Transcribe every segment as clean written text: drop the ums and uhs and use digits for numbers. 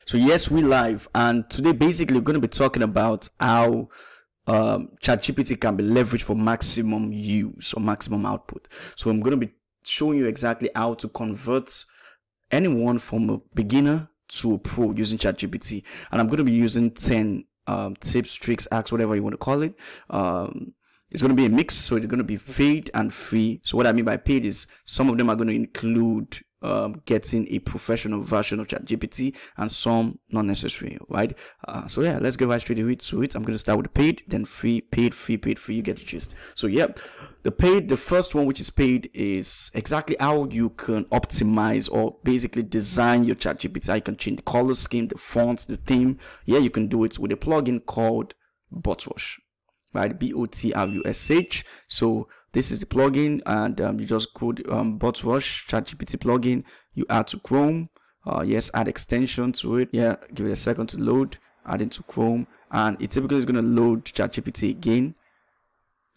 So yes, we live, and today basically we're going to be talking about how ChatGPT can be leveraged for maximum use or maximum output. So I'm going to be showing you exactly how to convert anyone from a beginner to a pro using ChatGPT, and I'm going to be using 10 tips, tricks, hacks, whatever you want to call it. It's going to be a mix, so it's going to be paid and free. So what I mean by paid is some of them are going to include getting a professional version of ChatGPT, and some not necessary, right? So yeah, let's go right straight to it. I'm going to start with the paid, then free, paid, free, paid, free. You get the gist. So yeah, the first one, which is paid, is exactly how you can optimize or basically design your ChatGPT. You can change the color scheme, the font, the theme. Yeah, you can do it with a plugin called Botrush. Right, Botrush. So this is the plugin, and you just code Botrush ChatGPT plugin. You add to Chrome. Yes, add extension to it. Yeah, give it a second to load. Add it to Chrome, and it typically is going to load ChatGPT again.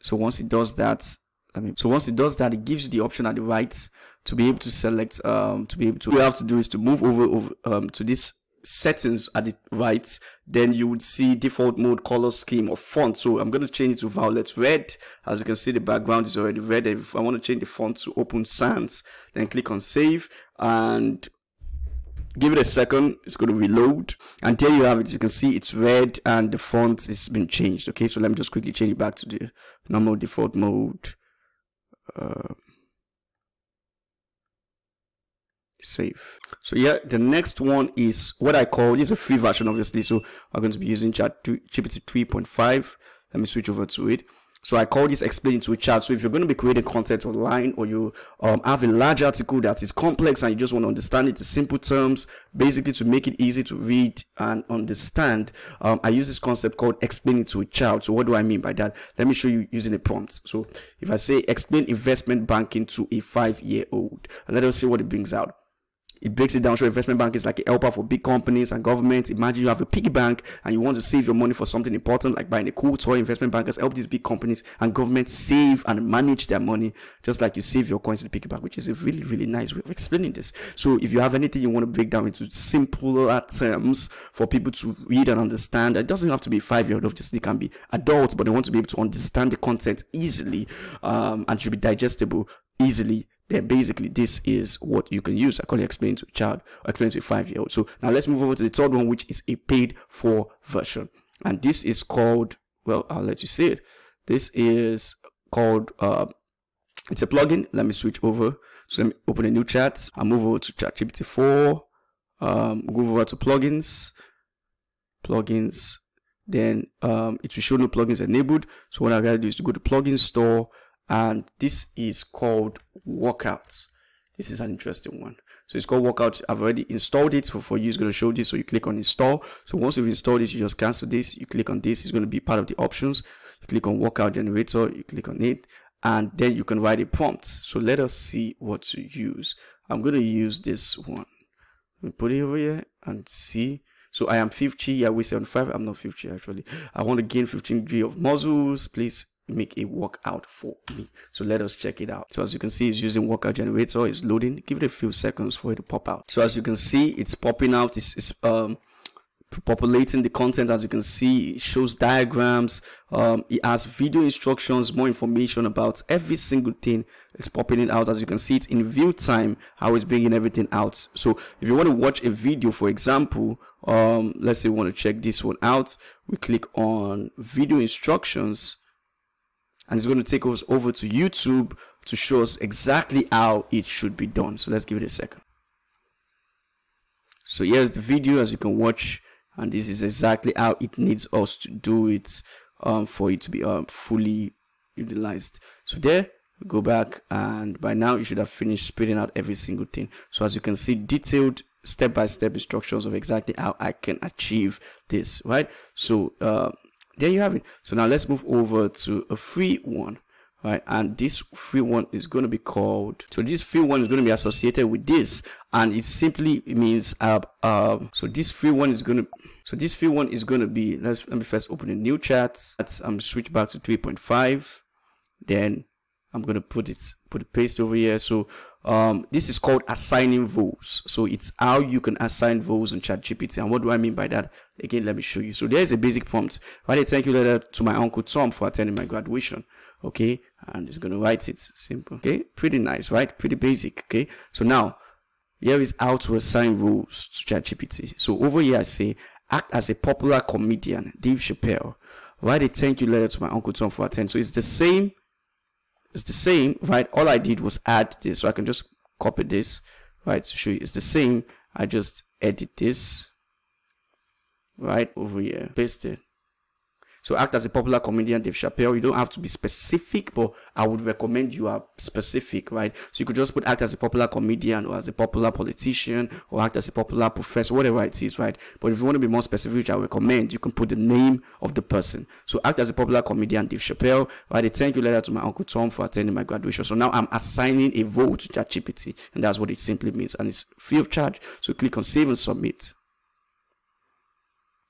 So once it does that, it gives you the option at the right to be able to select. All you have to do is to move over to this settings at the right. Then you would see default mode, color scheme, or font. So I'm going to change it to violet red. As you can see, the background is already red. If I want to change the font to Open Sans, then click on save and give it a second. It's going to reload, and there you have it. You can see it's red and the font has been changed. Okay, so let me just quickly change it back to the normal default mode. Save. So yeah, the next one is what I call, this is a free version obviously, so I'm going to be using ChatGPT 3.5. let me switch over to it. So I call this explaining to a chat. So if you're going to be creating content online, or you have a large article that is complex and you just want to understand it in simple terms, basically to make it easy to read and understand, I use this concept called explaining to a child. So what do I mean by that? Let me show you using a prompt. So if I say explain investment banking to a 5-year-old, and let us see what it brings out. It breaks it down. So investment bank is like a helper for big companies and governments. Imagine you have a piggy bank and you want to save your money for something important like buying a cool toy. Investment bankers help these big companies and governments save and manage their money, just like you save your coins in the piggy bank, which is a really, really nice way of explaining this. So if you have anything you want to break down into simpler terms for people to read and understand, it doesn't have to be a 5-year-old, obviously it can be adults, but they want to be able to understand the content easily, and should be digestible easily. Then basically this is what you can use. I call it explain to a child, or explain to a 5-year-old. So now let's move over to the third one, which is a paid for version. And this is called, well, I'll let you see it. This is called, it's a plugin. Let me switch over. So let me open a new chat. I'll move over to ChatGPT 4. Move over to plugins. Then it will show no plugins enabled. So what I gotta do is to go to plugin store, and this is called Workout. This is an interesting one. So it's called Workout. I've already installed it. For you, it's going to show this. So you click on install. So once you've installed this, you just cancel this. You click on this. It's going to be part of the options. You click on Workout Generator. You click on it, and then you can write a prompt. So let us see what to use. I'm going to use this one. Let me put it over here and see. So I am 50. Yeah, we 75. I'm not 50 actually. I want to gain 15 degrees of muscles. Please make a workout for me. So let us check it out. So as you can see, it's using Workout Generator. It's loading. Give it a few seconds for it to pop out. So as you can see, it's popping out. It's populating the content. As you can see, it shows diagrams. It has video instructions, more information about every single thing. It's popping it out. As you can see, it's in real time how it's bringing everything out. So if you want to watch a video, for example, let's say we want to check this one out, we click on video instructions, and it's going to take us over to YouTube to show us exactly how it should be done. So let's give it a second. So here's the video, as you can watch, and this is exactly how it needs us to do it for it to be fully utilized. So there, we go back, and by now you should have finished spitting out every single thing. So as you can see, detailed step-by-step instructions of exactly how I can achieve this, right? So there you have it. So now let's move over to a free one, right? And this free one is going to be called, so this free one is going to be associated with this, and it simply means so this free one is going to be, let me first open a new chat. I'm switch back to 3.5. Then I'm going to put a paste over here. So this is called assigning roles. So it's how you can assign roles on ChatGPT. And what do I mean by that? Again, let me show you. So there's a basic prompt. Write a thank you letter to my uncle Tom for attending my graduation. Okay, and it's gonna write it simple. Okay, pretty nice, right? Pretty basic. Okay, so now here is how to assign roles to ChatGPT. So over here I say, act as a popular comedian, Dave Chappelle. Write a thank you letter to my uncle Tom for attending. So it's the same. It's the same, right? All I did was add this, so I can just copy this, right, to show you it's the same. I just edit this right over here, paste it. So act as a popular comedian, Dave Chappelle. You don't have to be specific, but I would recommend you are specific, right? So you could just put act as a popular comedian, or as a popular politician, or act as a popular professor, whatever it is, right? But if you want to be more specific, which I recommend, you can put the name of the person. So act as a popular comedian, Dave Chappelle. Write a thank you letter to my uncle Tom for attending my graduation. So now I'm assigning a vote to ChatGPT, and that's what it simply means, and it's free of charge. So click on save and submit.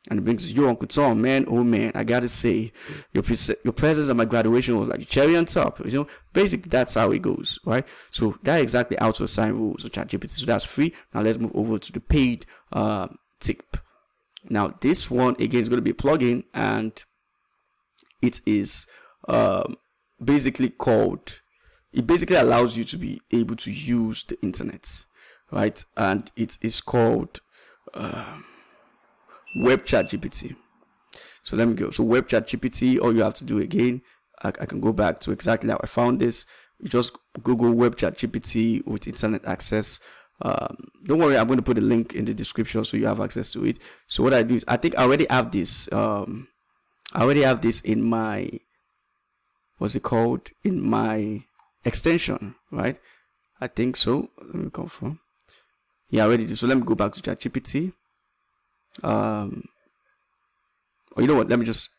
And it brings you, Uncle Tom, man, oh man, I gotta say, your presence at my graduation was like cherry on top. You know, basically that's how it goes, right? So that's exactly how to assign rules to ChatGPT. So that's free. Now let's move over to the paid tip. Now this one again is going to be a plugin, and it is basically called. It basically allows you to be able to use the internet, right? And it is called. Web ChatGPT. So let me go. So Web ChatGPT, all you have to do again, I can go back to exactly how I found this. You just Google Web ChatGPT with internet access. Don't worry, I'm going to put a link in the description so you have access to it. So what I do is, I think I already have this. I already have this in my, what's it called? In my extension, right? I think so. Let me confirm. Yeah, I already do. So let me go back to ChatGPT. Or you know what, let me just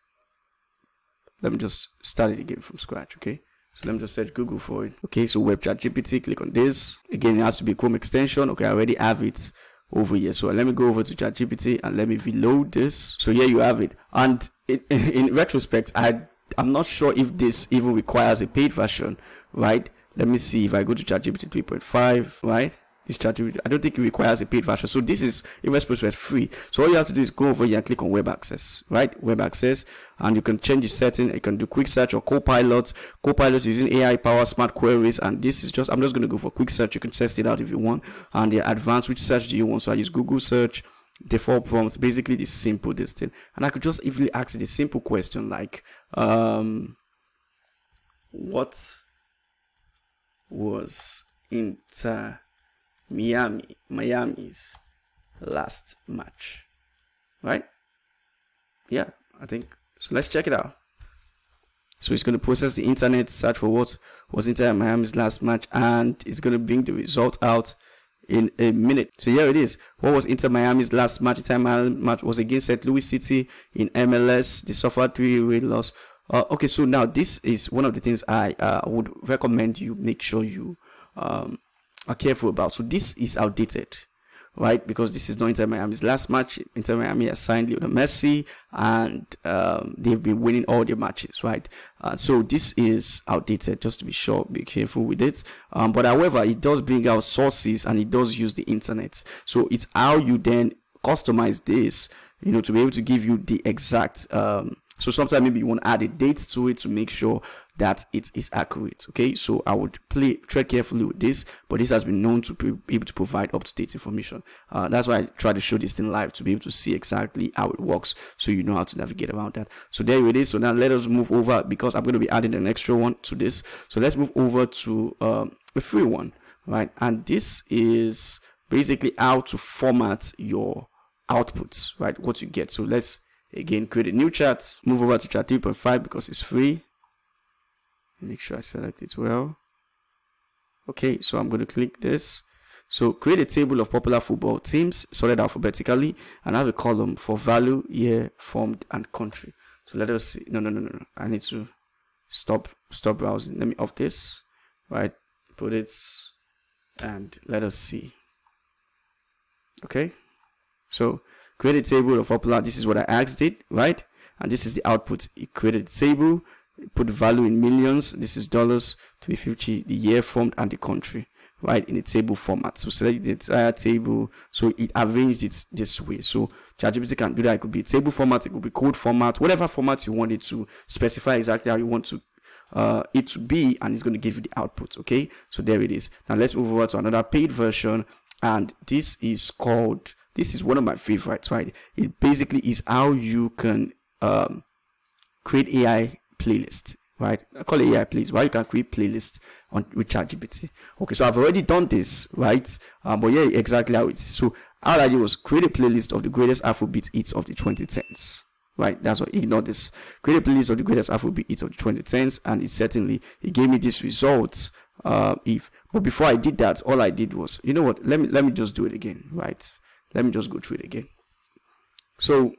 start it again from scratch. Okay, so let me just search Google for it. Okay, so Web ChatGPT, click on this again. It has to be a Chrome extension. Okay, I already have it over here, so let me go over to ChatGPT and let me reload this. So here you have it, and in retrospect, I'm not sure if this even requires a paid version, right? Let me see. If I go to ChatGPT 3.5, right, this ChatGPT, I don't think it requires a paid version. So this is in retrospect free. So all you have to do is go over here and click on web access, right? Web access, and you can change the setting. You can do quick search or Copilot. Copilot using AI powered smart queries, and this is just, I'm just going to go for quick search. You can test it out if you want. And the advanced, which search do you want? So I use Google search. Default prompts, basically this simple this thing, and I could just easily ask it a simple question like what was Miami's last match, right? Yeah, I think so. Let's check it out. So it's going to process the internet, search for what was Inter Miami's last match, and it's going to bring the result out in a minute. So here it is. What was Inter Miami's last match? Inter Miami match was against St. Louis City in MLS. They suffered 3-away loss. Okay, so now this is one of the things I would recommend you make sure you are careful about. So this is outdated, right? Because this is not Inter Miami's last match. Inter Miami has signed Lionel Messi, and they've been winning all their matches, right? So this is outdated. Just to be sure, be careful with it. But however, it does bring out sources, and it does use the internet. So it's how you then customize this, you know, to be able to give you the exact. So sometimes maybe you want to add a date to it to make sure that it is accurate. Okay, so I would tread carefully with this, but this has been known to be able to provide up-to-date information. That's why I try to show this thing live, to be able to see exactly how it works, so you know how to navigate around that. So there it is. So now let us move over, because I'm going to be adding an extra one to this. So let's move over to a free one, right? And this is basically how to format your outputs, right? What you get. So let's again create a new chat, move over to chat 3.5 because it's free. Make sure I select it well. Okay, so I'm going to click this. So create a table of popular football teams sorted alphabetically, and have a column for value, year, formed, and country. So let us see. No. I need to stop browsing. Let me off this, right? Put it, and let us see. Okay, so create a table of popular. This is what I asked it, right? And this is the output. It created a table. Put the value in millions. This is dollars, 350, the year formed, and the country, right, in a table format. So select the entire table, so it arranged it this way. So ChatGPT can do that. It could be a table format, it could be code format, whatever format you want it to, specify exactly how you want to it to be, and it's going to give you the output. Okay, so there it is. Now let's move over to another paid version, and this is one of my favorites, right? It basically is how you can create AI playlist, right? I call it AI playlist, where you can create playlists with ChatGPT. Okay, so I've already done this, right? But yeah, exactly how it is. So all I did was create a playlist of the greatest Afrobeat hits of the 2010s. Right, that's what, ignore this. Create a playlist of the greatest Afrobeat hits of the 2010s, and it gave me these results. But before I did that, all I did was, you know what? Let me just do it again, right? Let me just go through it again. So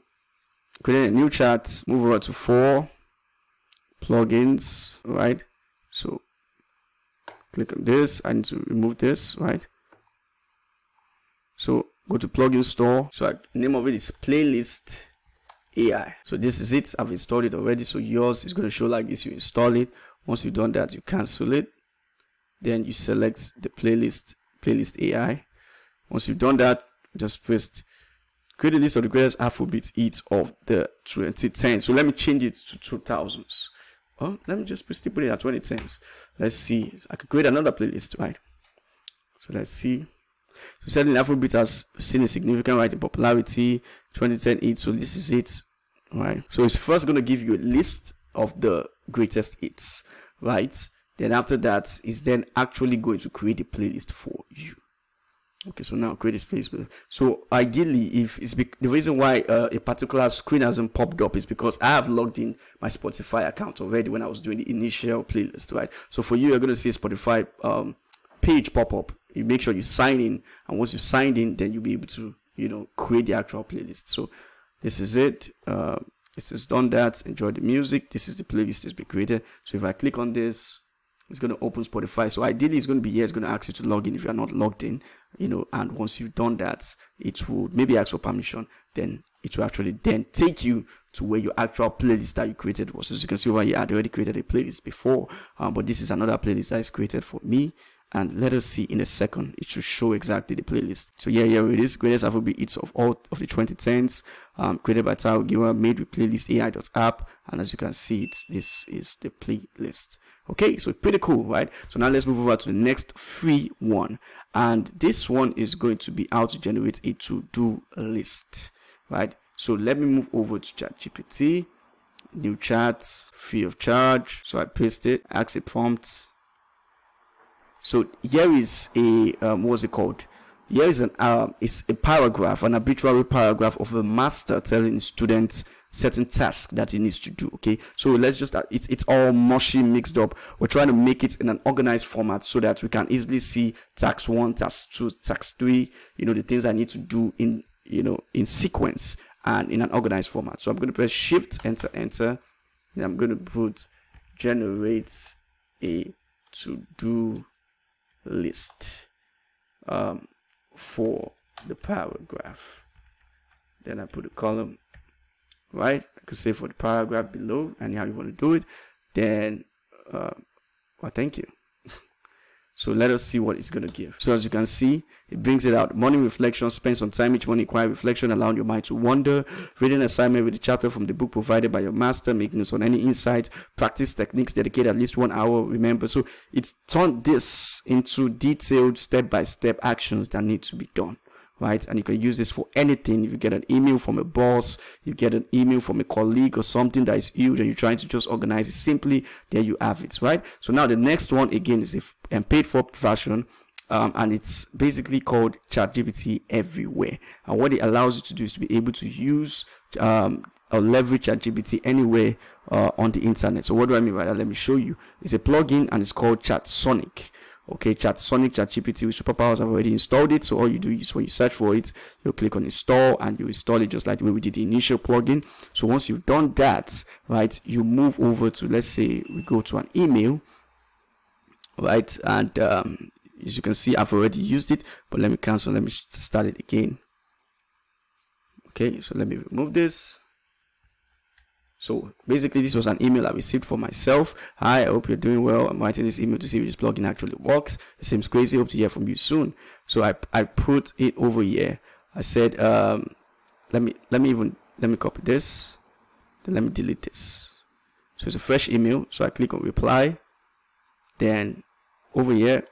create a new chat, move over to 4 plugins, right? So click on this. I need to remove this, right? So go to plugin store. So name of it is playlist AI. So this is it. I've installed it already. So yours is going to show like this. You install it. Once you've done that, you cancel it. Then you select the playlist AI. Once you've done that, just press create a list of the greatest Afrobeat hits of the 2010s. So let me change it to 2000s. Oh, let me just put it at 2010s. Let's see. I could create another playlist, right? So let's see. So certainly Afrobeat has seen a significant rise in popularity, 2010 hits. So this is it, right? So it's first going to give you a list of the greatest hits, right? Then after that, is then actually going to create a playlist for you. Okay, so now create this playlist. So ideally, if it's the reason why a particular screen hasn't popped up is because I have logged in my Spotify account already when I was doing the initial playlist, right? So for you, you're going to see a Spotify page pop up. You make sure you sign in, and once you signed in, then you'll be able to, you know, create the actual playlist. So this is it. This has done that. Enjoy the music. This is the playlist that's been created. So if I click on this, it's going to open Spotify. So ideally, it's going to be here. It's going to ask you to log in if you are not logged in, you know. And once you've done that, it will maybe ask for permission. Then it will actually then take you to where your actual playlist that you created was. As you can see over here, I had already created a playlist before, but this is another playlist that is created for me. And let us see in a second. It should show exactly the playlist. So yeah, here it is. Greatest Afrobeat hits of all of the 2010s. Created by Tao Giwa, made with playlist AI.app. And as you can see, this is the playlist. Okay, so pretty cool, right? So now let's move over to the next free one. And this one is going to be how to generate a to-do list, right? So let me move over to ChatGPT. New chat, free of charge. So I paste it, ask a prompt. So here is a what's it called? Here is it's a paragraph, an arbitrary paragraph of a master telling students certain task that he needs to do. Okay, so let's just it's all mushy, mixed up. We're trying to make it in an organized format so that we can easily see task 1, task 2, task 3. You know, the things I need to do in, you know, in sequence and in an organized format. So I'm going to press Shift, enter, and I'm going to put generate a to-do list for the paragraph. Then I put a column, right? I could say for the paragraph below, and how you want to do it. Then well, thank you. So let us see what it's going to give. So as you can see, it brings it out. Morning reflection. Spend some time each morning, quiet reflection, allowing your mind to wander. Reading an assignment with a chapter from the book provided by your master. Make notes on any insight. Practice techniques. Dedicate at least 1 hour. Remember. So it's turned this into detailed step-by-step actions that need to be done. Right? And you can use this for anything. If you get an email from a boss, you get an email from a colleague or something that is huge and you're trying to just organize it simply, there you have it, right? So now the next one again is a paid for version, and it's basically called ChatGPT Everywhere. And what it allows you to do is to be able to use or leverage ChatGPT anywhere on the internet. So what do I mean by that? Let me show you. It's a plugin and it's called ChatSonic. Okay, ChatGPT with superpowers. I've already installed it. So all you do is when you search for it, you click on install and you install it just like the way we did the initial plugin. So once you've done that, right, you move over to, let's say we go to an email, right? And as you can see, I've already used it, but let me cancel. Let me start it again. Okay, so let me remove this. So basically, this was an email I received for myself. Hi, I hope you're doing well. I'm writing this email to see if this plugin actually works. It seems crazy. Hope to hear from you soon. So I put it over here. I said, let me copy this. Then let me delete this. So it's a fresh email. So I click on reply. Then over here,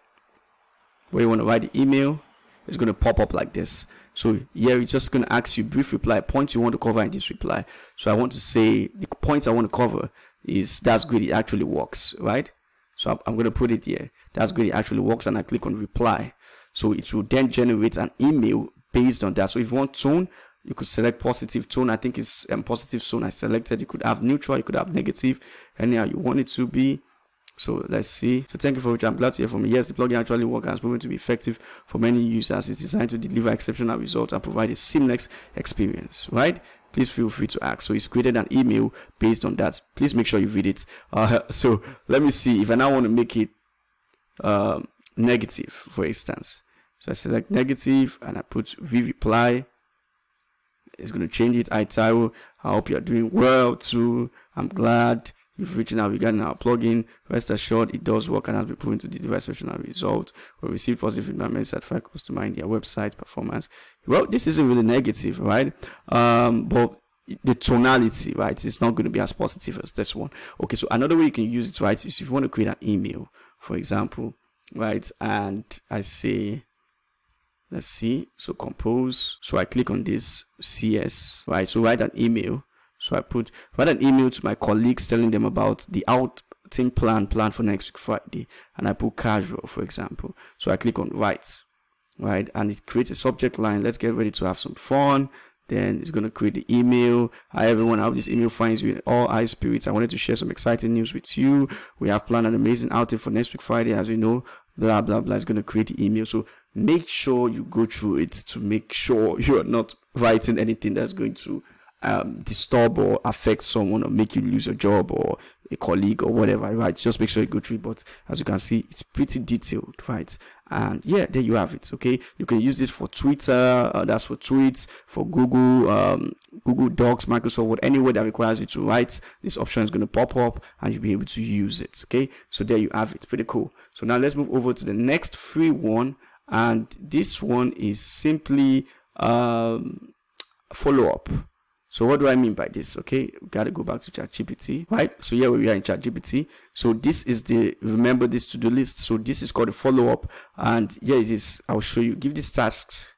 where you want to write the email, it's going to pop up like this. So here it's just going to ask you brief reply, points you want to cover in this reply. So I want to say the points I want to cover is that's good, it actually works, right? So I'm going to put it here. That's good, it actually works, and I click on reply. So it will then generate an email based on that. So if you want tone, you could select positive tone. I think it's positive tone I selected. You could have neutral, you could have negative, anyhow you want it to be. So let's see. So thank you for which I'm glad to hear from you. Yes, the plugin actually works and has proven to be effective for many users. It's designed to deliver exceptional results and provide a seamless experience, right? Please feel free to ask. So it's created an email based on that. Please make sure you read it. So let me see if I now want to make it negative, for instance. So I select negative and I put reply. It's going to change it. Hi Taiwo, I hope you're doing well too. I'm glad you've reached out regarding our plugin. Rest assured, it does work and has been proven to deliver exceptional results. We received positive feedback from certified customer in their website performance. Well, this isn't really negative, right? But the tonality, right, it's not going to be as positive as this one. Okay, so another way you can use it, right, is if you want to create an email, for example, right, and I say, let's see, so compose. So I click on this CS, right? So write an email. So I write an email to my colleagues telling them about the outing plan for next week Friday, and I put casual, for example. So I click on write, right, and it creates a subject line. Let's get ready to have some fun. Then it's going to create the email. Hi everyone, I hope this email finds you in all high spirits. I wanted to share some exciting news with you. We have planned an amazing outing for next week Friday, as you know, blah blah blah. It's going to create the email. So make sure you go through it to make sure you're not writing anything that's going to disturb or affect someone or make you lose your job or a colleague or whatever, right? Just make sure you go through it. But as you can see, it's pretty detailed, right? And yeah, there you have it. Okay, you can use this for Twitter, that's for tweets, for Google, Google Docs, Microsoft Word, anywhere that requires you to write. This option is going to pop up and you'll be able to use it. Okay, so there you have it. Pretty cool. So now let's move over to the next free one, and this one is simply follow up. So what do I mean by this? Okay, we got to go back to ChatGPT, right? So here we are in ChatGPT. So this is the, remember this to-do list. So this is called a follow-up, and here it is. I'll show you. Give these tasks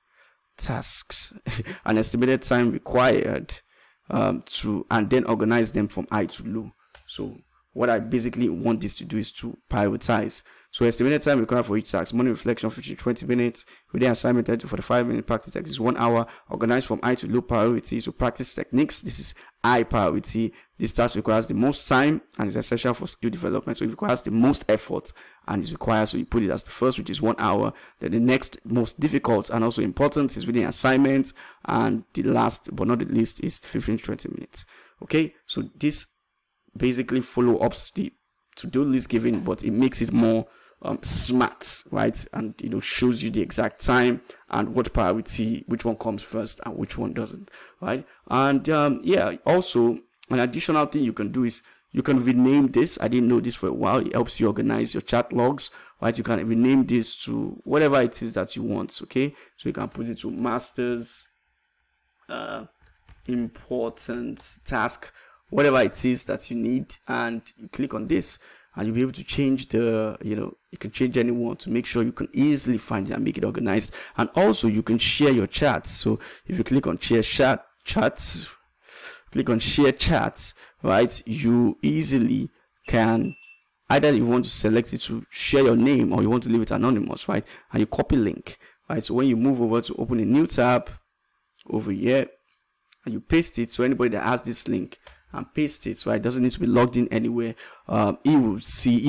an estimated time required to, and then organize them from high to low. So what I basically want this to do is to prioritize. So estimated time required for each task: morning reflection 20 minutes, within assignment 30 to 45 minutes, practice text is 1 hour, organized from high to low priority. So practice techniques, this is high priority. This task requires the most time and is essential for skill development. So it requires the most effort and is required, so you put it as the first, which is 1 hour. Then the next most difficult and also important is within assignments, and the last but not the least is 15 to 20 minutes. Okay, so this basically follow ups the to-do list given, but it makes it more smart, right? And shows you the exact time and what priority, which one comes first and which one doesn't, right? And yeah, also an additional thing you can do is you can rename this. I didn't know this for a while. It helps you organize your chat logs, right? You can rename this to whatever it is that you want. Okay, so you can put it to masters important task, whatever it is that you need, and you click on this and you'll be able to change the, you can change anyone to make sure you can easily find it and make it organized. And also you can share your chats. So if you click on share chats, right, you easily can, either you want to select it to share your name or you want to leave it anonymous, right? And you copy link, right? So when you move over to open a new tab over here and you paste it, so anybody that has this link and paste it, right, doesn't need to be logged in anywhere, he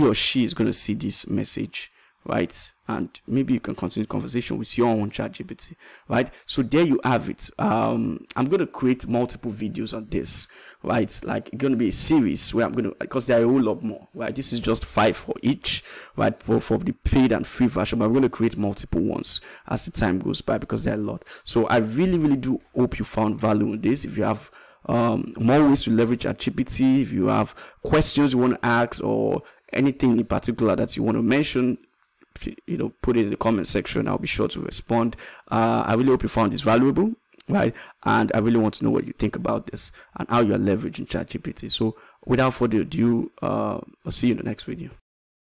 or she is going to see this message, right? And maybe you can continue the conversation with your own ChatGPT, right? So there you have it. I'm going to create multiple videos on this, right? Like it's going to be a series where I'm going to, because there are a whole lot more, right? This is just 5 for each, right? For the paid and free version, but I'm going to create multiple ones as the time goes by because there are a lot. So I really do hope you found value in this. If you have more ways to leverage ChatGPT. If you have questions you want to ask or anything in particular that you want to mention, put it in the comment section. I'll be sure to respond. I really hope you found this valuable, right? And I really want to know what you think about this and how you're leveraging ChatGPT. So without further ado, I'll see you in the next video.